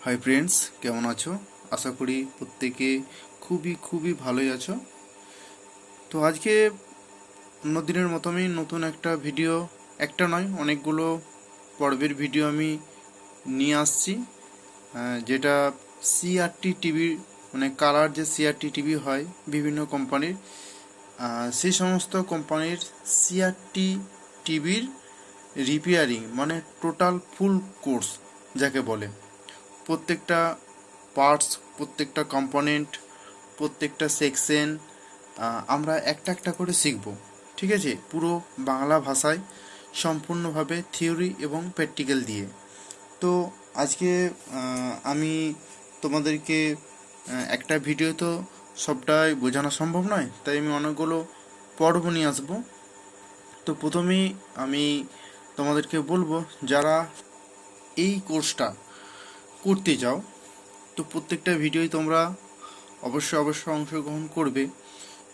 Hi friends, কেমন আছো? আশা করি প্রত্যেকে খুবই ভালোই আছো। তো আজকে অন্য দিনের মতনই নতুন একটা ভিডিও, একটা নয় অনেকগুলো পর্বের ভিডিও আমি নিয়ে আসছি। যেটা সিআরটি টিভি, মানে কালার যে সিআরটি টিভি হয় বিভিন্ন কোম্পানির, সেই সমস্ত কোম্পানির সিআরটি টিভির রিপেয়ারিং, মানে টোটাল ফুল কোর্স যাকে বলে। প্রত্যেকটা পার্টস, প্রত্যেকটা কম্পোনেন্ট, প্রত্যেকটা সেকশন আমরা একটা একটা করে শিখব। ঠিক আছে, পুরো বাংলা ভাষায় সম্পূর্ণভাবে থিওরি এবং প্র্যাকটিক্যাল দিয়ে। তো আজকে আমি তোমাদেরকে একটা ভিডিও তো সবটাই বোঝানো সম্ভব নয়, তাই আমি অনেকগুলো পর্ব নিয়ে আসবো। তো প্রথমেই আমি তোমাদেরকে বলবো, যারা এই কোর্সটা করতে চাও, তো প্রত্যেকটা ভিডিওই তোমরা অবশ্যই অংশগ্রহণ করবে।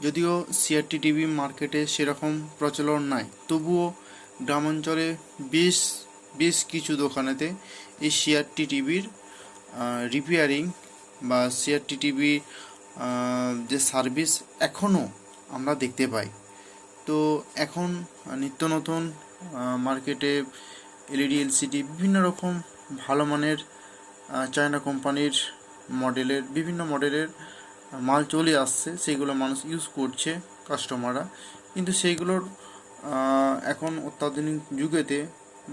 যদিও সিআরটি টিভি মার্কেটে সেরকম প্রচলন নাই, তবুও গ্রামাঞ্চলে বেশ বেশ কিছু দোকানেতে এই সিআরটি টিভির রিপেয়ারিং বা সিআরটি টিভির যে সার্ভিস এখনও আমরা দেখতে পাই। তো এখন নিত্য নতুন মার্কেটে এলইডি এলসিডি বিভিন্ন রকম ভালো মানের চায়না কোম্পানির মডেলের, বিভিন্ন মডেলের মাল চলে আসছে, সেইগুলো মানুষ ইউজ করছে, কাস্টমাররা। কিন্তু সেইগুলোর এখন অত্যাধুনিক যুগেতে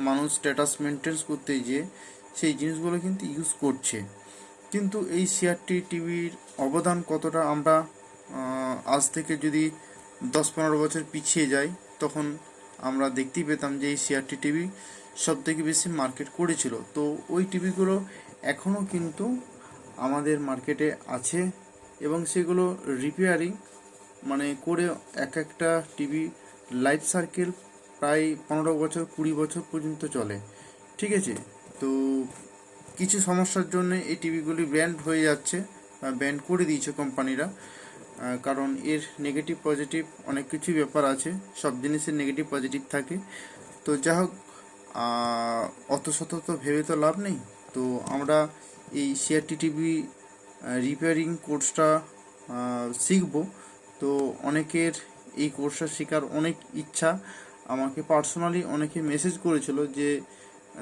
মানুষ স্ট্যাটাস মেনটেন করতে গিয়ে সেই জিনিসগুলো কিন্তু ইউজ করছে। কিন্তু এই সিআরটি টিভির অবদান কতটা আমরা আজ থেকে যদি 10-15 বছর পিছিয়ে যাই, তখন আমরা দেখতেই পেতাম যে এই সিআরটি টিভি সব থেকে বেশি মার্কেট করেছিল। তো ওই টিভিগুলো এখনও কিন্তু আমাদের মার্কেটে আছে, এবং সেগুলো রিপেয়ারিং মানে করে এক একটা টিভি লাইফ সার্কেল প্রায় 15 বছর 20 বছর পর্যন্ত চলে। ঠিক আছে, তো কিছু সমস্যার জন্য এই টিভিগুলি ব্যান্ড হয়ে যাচ্ছে, ব্যান্ড করে দিয়েছে কোম্পানিরা। কারণ এর নেগেটিভ পজিটিভ অনেক কিছুই ব্যাপার আছে, সব জিনিসের নেগেটিভ পজিটিভ থাকে। তো যা হোক, অত শত তো ভেবে তো লাভ নেই। তো আমরা এই সিআরটি টিভি রিপেয়ারিং কোর্সটা শিখব। তো অনেকের এই কোর্সটা শেখার অনেক ইচ্ছা। আমাকে পার্সোনালি অনেকে মেসেজ করেছিল যে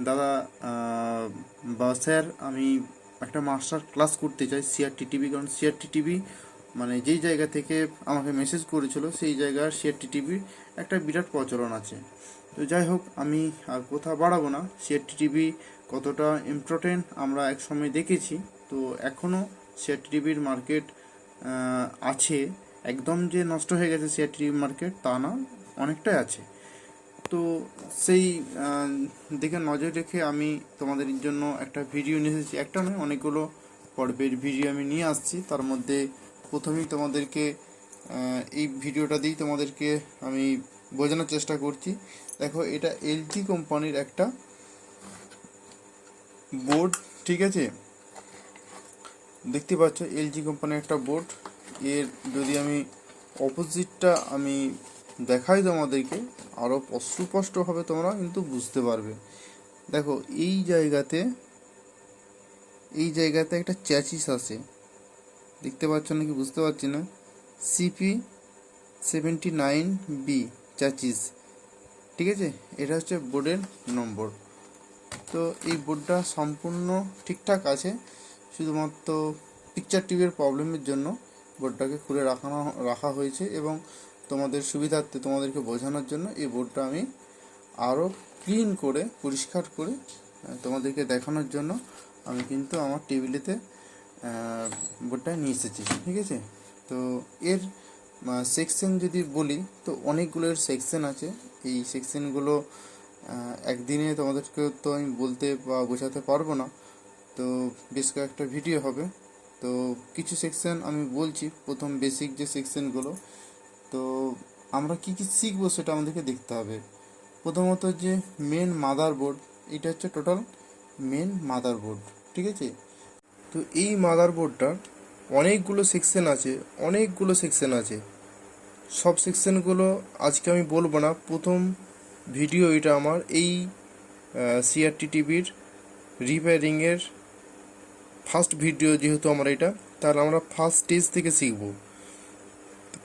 দাদা বা স্যার, আমি একটা মাস্টার ক্লাস করতে চাই সিআরটি টিভি। কারণ সিআরটি টিভি মানে যেই জায়গা থেকে আমাকে মেসেজ করেছিল সেই জায়গার সিআরটি টিভির একটা বিরাট প্রচলন আছে। তো যাই হোক, আমি আর কথা বাড়াবো না। সিআরটি টিভি কতটা ইম্পর্টেন্ট আমরা এক সময় দেখেছি। তো এখনও সিআরটি টিভির মার্কেট আছে, একদম যে নষ্ট হয়ে গেছে সিআরটি টিভি মার্কেট তা না, অনেকটাই আছে। তো সেই দিকে নজর রেখে আমি তোমাদের জন্য একটা ভিডিও নিয়ে এসেছি। একটা নয়, অনেকগুলো পর্বের ভিডিও আমি নিয়ে আসছি। তার মধ্যে প্রথমেই তোমাদেরকে এই ভিডিওটা দিই, তোমাদেরকে আমি বোঝানোর চেষ্টা করছি। দেখো, এটা এলজি কোম্পানির একটা বোর্ড। ঠিক আছে, দেখতে পাচ্ছ এলজি কোম্পানির একটা বোর্ড। এর যদি আমি অপোজিটটা আমি দেখাই তোমাদেরকে, আরও সুস্পষ্টভাবে তোমরা কিন্তু বুঝতে পারবে। দেখো, এই জায়গাতে একটা চ্যাচিস আছে, দেখতে পাচ্ছ নাকি বুঝতে পারছি না। CP79B chassis. ঠিক আছে, এটা হচ্ছে বোর্ডের নম্বর। তো এই বোর্ডটা সম্পূর্ণ ঠিকঠাক আছে, শুধুমাত্র পিকচার টিভির প্রবলেমের জন্য বোর্ডটাকে খুলে রাখা হয়েছে। এবং তোমাদের সুবিধার্থে, তোমাদেরকে বোঝানোর জন্য এই বোর্ডটা আমি আরও ক্লিন করে, পরিষ্কার করে তোমাদেরকে দেখানোর জন্য আমি কিন্তু আমার টেবিলেতে বোর্ডটা নিয়ে এসেছি। ঠিক আছে, তো এর সেকশন যদি বলি, তো অনেকগুলো এর সেকশন আছে। এই সেকশনগুলো একদিনে তোমাদেরকে তো আমি বলতে বা বোঝাতে পারবো না, তো বেশ কয়েকটা ভিডিও হবে। তো কিছু সেকশন আমি বলছি। প্রথম বেসিক যে সেকশনগুলো, তো আমরা কি কি শিখবো সেটা আমাদেরকে দেখতে হবে। প্রথমত যে মেন মাদারবোর্ড, এটা হচ্ছে টোটাল মেন মাদারবোর্ড। ঠিক আছে, তো এই মাদারবোর্ডটার অনেকগুলো সেকশন আছে। সব সেকশনগুলো আজকে আমি বলবো না। প্রথম ভিডিও এটা আমার এই সিআরটি টিভির রিপেয়ারিংয়ের ফার্স্ট ভিডিও যেহেতু আমার এটা, তাহলে আমরা ফার্স্ট স্টেজ থেকে শিখব।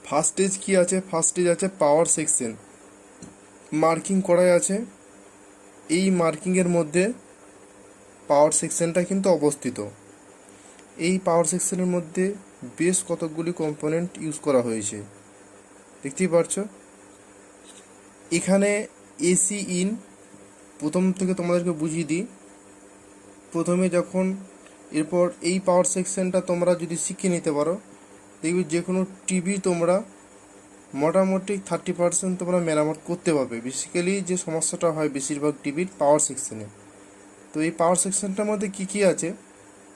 ফার্স্ট স্টেজ কি আছে? ফার্স্ট স্টেজ আছে পাওয়ার সেকশন, মার্কিং করাই আছে। এই মার্কিংয়ের মধ্যে পাওয়ার সেকশনটা কিন্তু অবস্থিত। এই পাওয়ার সেকশনের মধ্যে বেশ কতকগুলি কম্পোনেন্ট ইউজ করা হয়েছে, দেখতেই পারছো। এখানে এসি ইন, প্রথম থেকে তোমাদেরকে বুঝিয়ে দিই। প্রথমে যখন এরপর এই পাওয়ার সেকশনটা তোমরা যদি শিখে নিতে পারো, দেখবি যে কোনো টিভি তোমরা মোটামুটি 30% তোমরা মেরামত করতে পারবে। বেসিক্যালি যে সমস্যাটা হয় বেশিরভাগ টিভির পাওয়ার সেকশনে, তো এই পাওয়ার সেকশনটার মধ্যে কী কী আছে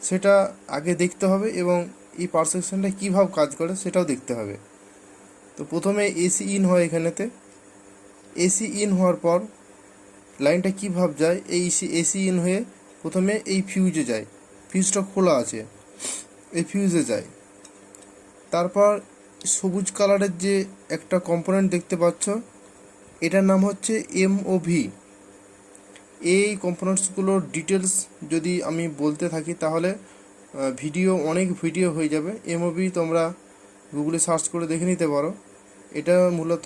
সেটা আগে দেখতে হবে, এবং এই পাওয়ার সেকশনটা কীভাবে কাজ করে সেটাও দেখতে হবে। তো প্রথমে এসি ইন হয় এখানেতে। এসি ইন হওয়ার পর লাইনটা কীভাবে যায়, এই এসি ইন হয়ে প্রথমে এই ফিউজে যায়, ফিউজটা খোলা আছে, এই ফিউজে যায়। তারপর সবুজ কালারের যে একটা কম্পোনেন্ট দেখতে পাচ্ছ, এটার নাম হচ্ছে এমওভি। এই কম্পোনেন্টসগুলোর ডিটেলস যদি আমি বলতে থাকি তাহলে অনেক ভিডিও হয়ে যাবে। এমওভি তোমরা গুগলে সার্চ করে দেখে নিতে পারো। এটা মূলত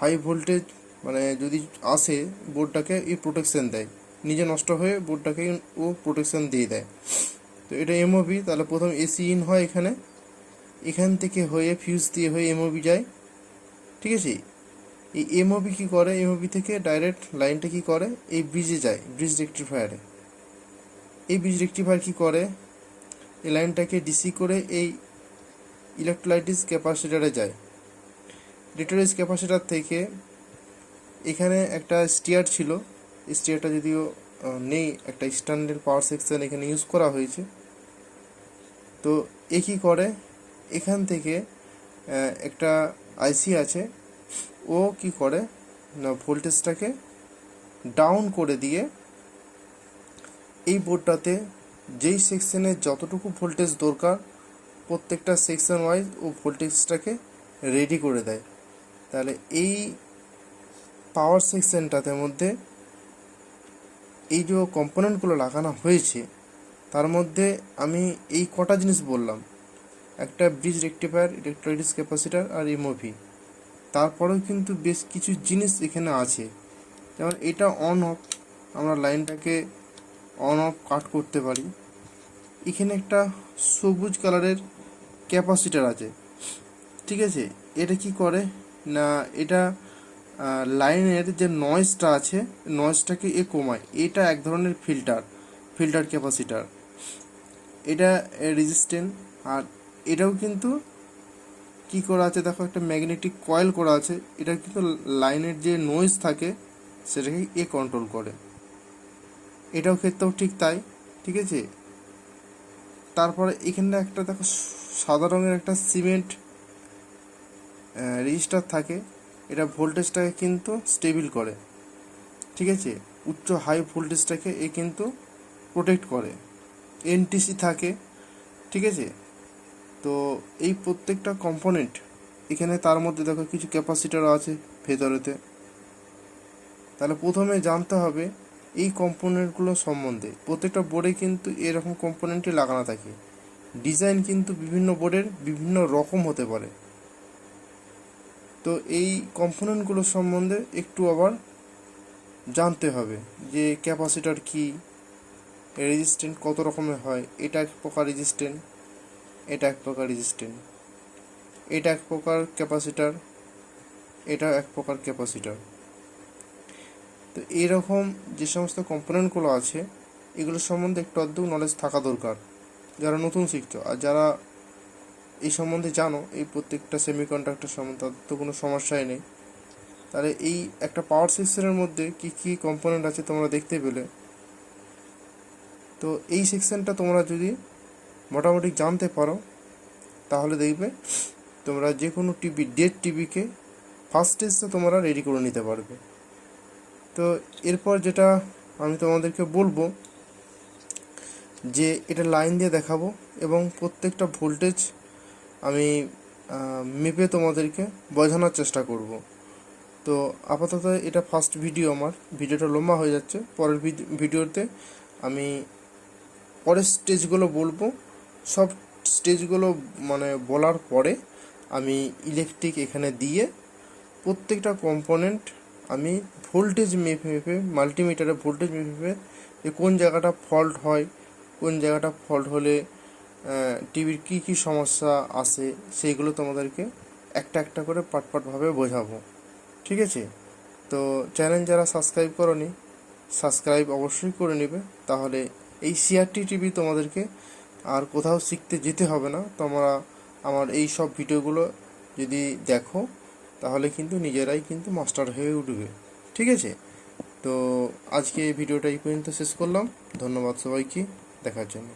হাই ভোল্টেজ মানে যদি আসে বোর্ডটাকে প্রোটেকশন দেয়, নিজে নষ্ট হয়ে বোর্ডটাকে প্রোটেকশন দিয়ে দেয়। তো এটা এমওভি। তাহলে প্রথম এসি ইন হয় এখান থেকে হয়ে ফিউজ দিয়ে হয়ে এমওভি যায়, ঠিক আছে। এই এমওভি কী করে, এমওভি থেকে ডাইরেক্ট লাইনটা কী করে, এই ব্রিজে যায়, ব্রিজ রেকটিফায়ারে। এই ব্রিজ রেকটিফায়ার কী করে, এই লাইনটাকে ডিসি করে এই ইলেকট্রোলাইটিস ক্যাপাসিটারে যায়। ইলেকট্রোলাইটিস ক্যাপাসিটার থেকে এখানে একটা স্টিয়ার ছিল, স্টিয়ারটা যদিও নেই, একটা স্ট্যান্ডার্ড পাওয়ার সেকশন এখানে ইউজ করা হয়েছে। তো এ কী করে, এখান থেকে একটা আইসি আছে, ও কি করে না ভোল্টেজটাকে ডাউন করে দিয়ে এই বোর্ডটাতে যেই সেকশনে যতটুকু ভোল্টেজ দরকার প্রত্যেকটা সেকশন ওয়াইজ ও ভোল্টেজটাকে রেডি করে দেয়। তাহলে এই পাওয়ার সেকশনটাতে মধ্যে এই যে কম্পোনেন্টগুলো লাগানো হয়েছে তার মধ্যে আমি এই কটা জিনিস বললাম, একটা ব্রিজ রেকটিফায়ার, ইলেকট্রোলাইটিস ক্যাপাসিটার আর এমওভি। তারপরেও কিন্তু বেশ কিছু জিনিস এখানে আছে, যেমন এটা অন অফ, আমরা লাইনটাকে অন অফ কাট করতে পারি। এখানে একটা সবুজ কালারের ক্যাপাসিটার আছে, ঠিক আছে। এটা কি করে না, এটা লাইনের যে নয়েজটা আছে নয়েজটাকে কমায়। এটা এক ধরনের ফিল্টার ক্যাপাসিটার। এটা রেজিস্ট্যান্ট। আর এটাও কিন্তু কি করা আছে দেখো, একটা ম্যাগনেটিক কয়েল করা আছে, এটা কিন্তু লাইনের যে নয়েজ থাকে সেটাকে কন্ট্রোল করে। এটাও ক্ষেত্রেও ঠিক তাই, ঠিক আছে। তারপরে এখানে একটা দেখো সাদা রঙের একটা সিমেন্ট রেজিস্টার থাকে, এটা ভোল্টেজটাকে কিন্তু স্টেবিল করে, ঠিক আছে। উচ্চ হাই ভোল্টেজটাকে কিন্তু প্রোটেক্ট করে। এনটিসি থাকে, ঠিক আছে। তো এই প্রত্যেকটা কম্পোনেন্ট এখানে, তার মধ্যে দেখো কিছু ক্যাপাসিটারও আছে ভেতরেতে। তাহলে প্রথমে জানতে হবে এই কম্পোনেন্টগুলো সম্বন্ধে। প্রত্যেকটা বোর্ডে কিন্তু এরকম কম্পোনেন্টই লাগানো থাকে। ডিজাইন কিন্তু বিভিন্ন বোর্ডের বিভিন্ন রকম হতে পারে। তো এই কম্পোনেন্টগুলো সম্বন্ধে একটু আবার জানতে হবে যে ক্যাপাসিটার কি, রেজিস্ট্যান্ট কত রকমের হয়। এটা এক প্রকার রেজিস্ট্যান্ট, এটা এক প্রকার রেজিস্ট্যান্ট, এটা এক প্রকার ক্যাপাসিটার, এটা এক প্রকার ক্যাপাসিটার। তো এইরকম যে সমস্ত কম্পোনেন্টগুলো আছে এগুলো সম্বন্ধে একটু আধটু নলেজ থাকা দরকার যারা নতুন শিখছো। আর যারা এই সম্বন্ধে জানো, এই প্রত্যেকটা সেমিকন্ডাক্টর সম্বন্ধে, তাদের তো কোনো সমস্যাই নেই। তাহলে এই একটা পাওয়ার সেকশনের মধ্যে কি কি কম্পোনেন্ট আছে তোমরা দেখতে পেলে। তো এই সেকশনটা তোমরা যদি মোটামুটি জানতে পারো তাহলে দেখবে তোমরা যে কোনো ডেড টিভিকে ফার্স্ট স্টেজটা তোমরা রেডি করে নিতে পারবে। তো এরপর যেটা আমি তোমাদেরকে বলবো যে এটা লাইন দিয়ে দেখাবো এবং প্রত্যেকটা ভোল্টেজ আমি মেপে তোমাদেরকে বোঝানোর চেষ্টা করব। তো আপাতত এটা ফার্স্ট ভিডিও, আমার ভিডিওটা লম্বা হয়ে যাচ্ছে। পরের ভিডিওতে আমি পরের স্টেজগুলো বলবো। সব স্টেজগুলো মানে বলার পরে আমি ইলেকট্রিক এখানে দিয়ে প্রত্যেকটা কম্পোনেন্ট আমি ভোল্টেজ মেপে মেপে মাল্টিমিটারে ভোল্টেজ মেপে মেপে যে কোন জায়গাটা ফল্ট হয়, কোন জায়গাটা ফল্ট হলে টিভির কী কী সমস্যা আসে সেইগুলো তোমাদেরকে একটা একটা করে পার্টভাবে বোঝাবো। ঠিক আছে? তো চ্যানেল যারা সাবস্ক্রাইব করোনি সাবস্ক্রাইব অবশ্যই করে নেবে, তাহলে এই সিআরটি টিভি তোমাদেরকে আর কোথাও শিখতে যেতে হবে না। তোমরা আমার এই সব ভিডিওগুলো যদি দেখো তাহলে কিন্তু নিজেরাই কিন্তু মাস্টার হয়ে উঠবে। ঠিক আছে? তো আজকে এই ভিডিওটা এই পর্যন্ত শেষ করলাম। ধন্যবাদ সবাইকে দেখার জন্য।